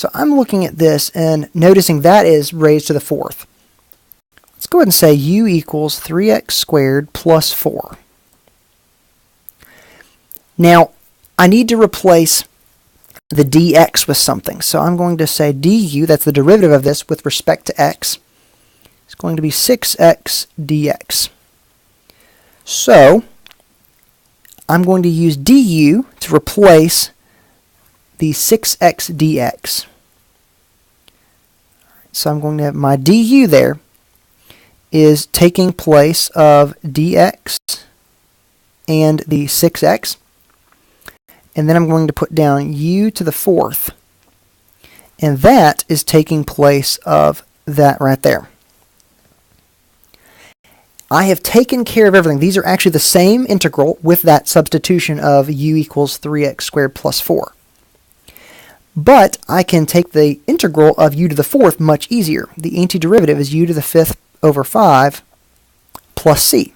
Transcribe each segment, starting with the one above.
So I'm looking at this and noticing that is raised to the fourth. Let's go ahead and say u equals 3x squared plus 4. Now, I need to replace the dx with something. So I'm going to say du, that's the derivative of this with respect to x, is going to be 6x dx. So I'm going to use du to replace the 6x dx. So I'm going to have my du there is taking place of dx and the 6x. And then I'm going to put down u to the fourth. And that is taking place of that right there. I have taken care of everything. These are actually the same integral with that substitution of u equals 3x squared plus 4. But I can take the integral of u to the fourth much easier. The antiderivative is u to the fifth over 5 plus c.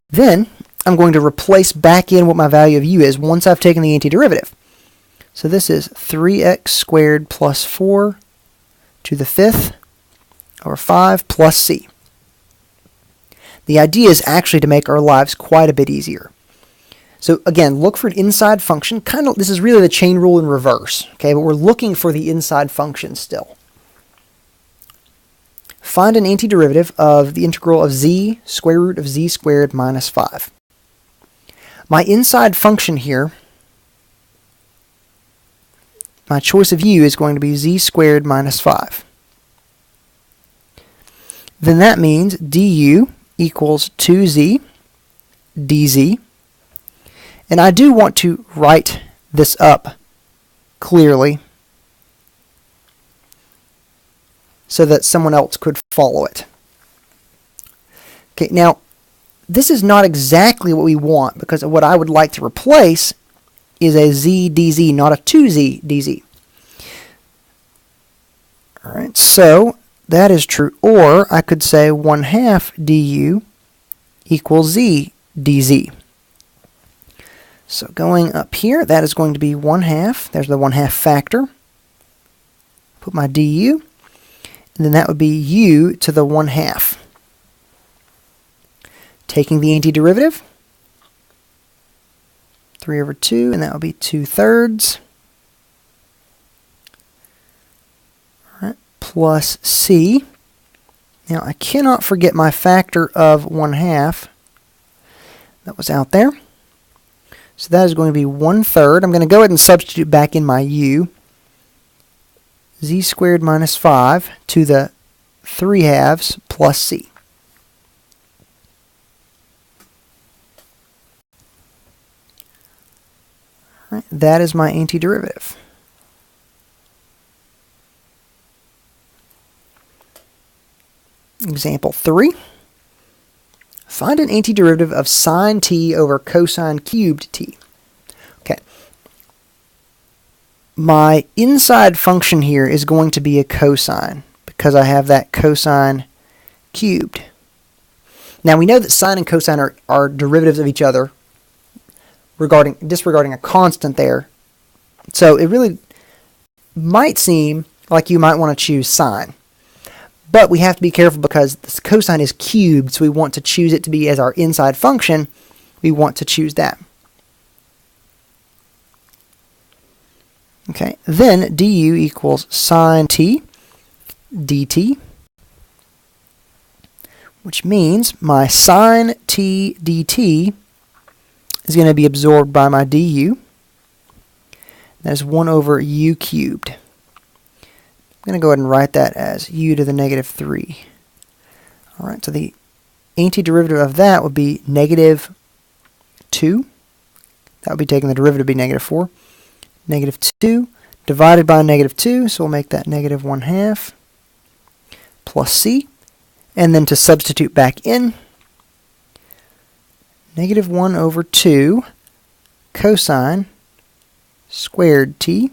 Then I'm going to replace back in what my value of u is once I've taken the antiderivative. So this is 3x squared plus 4 to the fifth over 5 plus c. The idea is actually to make our lives quite a bit easier. So again, look for an inside function. This is really the chain rule in reverse, okay? But we're looking for the inside function still. Find an antiderivative of the integral of z square root of z squared minus 5. My inside function here, my choice of u is going to be z squared minus 5. Then that means du equals 2z dz. And I do want to write this up clearly so that someone else could follow it. Okay, now this is not exactly what we want, because what I would like to replace is a z dz, not a 2z dz. Alright, so that is true. Or I could say 1/2 du equals z dz. So going up here, that is going to be 1/2. There's the 1/2 factor. Put my du. And then that would be u to the 1/2. Taking the antiderivative, 3 over 2, and that would be 2/3. All right, plus c. Now I cannot forget my factor of 1/2 that was out there. So that is going to be 1/3. I'm going to go ahead and substitute back in my u. Z squared minus 5 to the 3/2 plus c. All right, that is my antiderivative. Example 3. Find an antiderivative of sine t over cosine cubed t. Okay. My inside function here is going to be a cosine because I have that cosine cubed. Now we know that sine and cosine are derivatives of each other, disregarding a constant there. So it really might seem like you might want to choose sine. But we have to be careful because this cosine is cubed, so we want to choose it to be as our inside function. We want to choose that. Okay, then du equals sine t dt, which means my sine t dt is going to be absorbed by my du. That is 1 over u cubed. I'm going to go ahead and write that as u to the negative 3. All right, so the antiderivative of that would be negative 2. That would be taking the derivative to be negative 4. Negative 2 divided by negative 2, so we'll make that negative 1/2 plus c. And then to substitute back in, negative 1 over 2 cosine squared t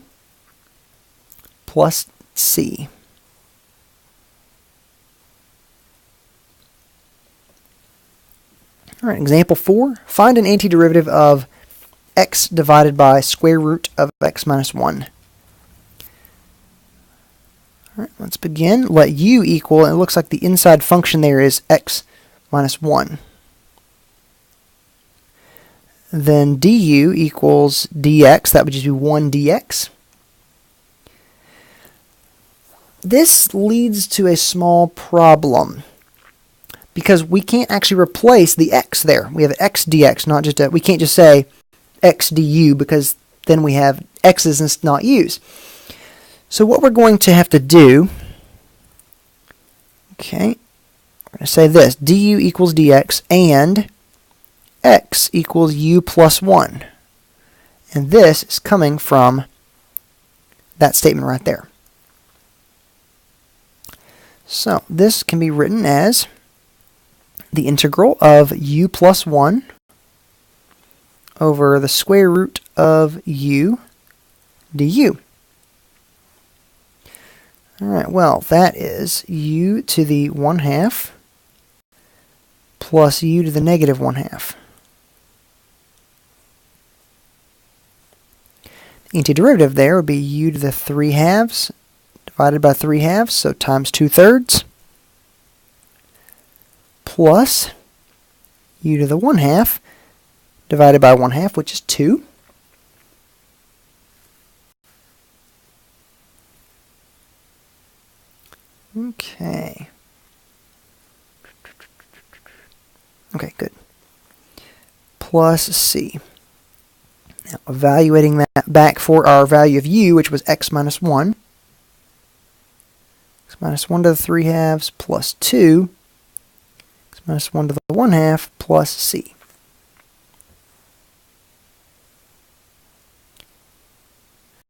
plus c. All right, example 4. Find an antiderivative of x divided by square root of x minus 1. All right, let's begin. Let u equal, it looks like the inside function there is x minus 1. Then du equals dx, that would just be 1 dx. This leads to a small problem because we can't actually replace the x there. We have x dx, not just we can't just say x du because then we have x's and not u's. So what we're going to have to do, okay, we're going to say this, du equals dx and x equals u plus 1. And this is coming from that statement right there. So this can be written as the integral of u plus 1 over the square root of u du. Alright, well, that is u to the 1/2 plus u to the negative 1/2. The antiderivative there would be u to the 3/2 divided by 3/2, so times 2/3, plus u to the 1/2 divided by 1/2, which is 2. Okay. Okay, good. Plus c. Now, evaluating that back for our value of u, which was x minus 1. X minus 1 to the 3/2 plus 2. X minus 1 to the 1/2 plus c.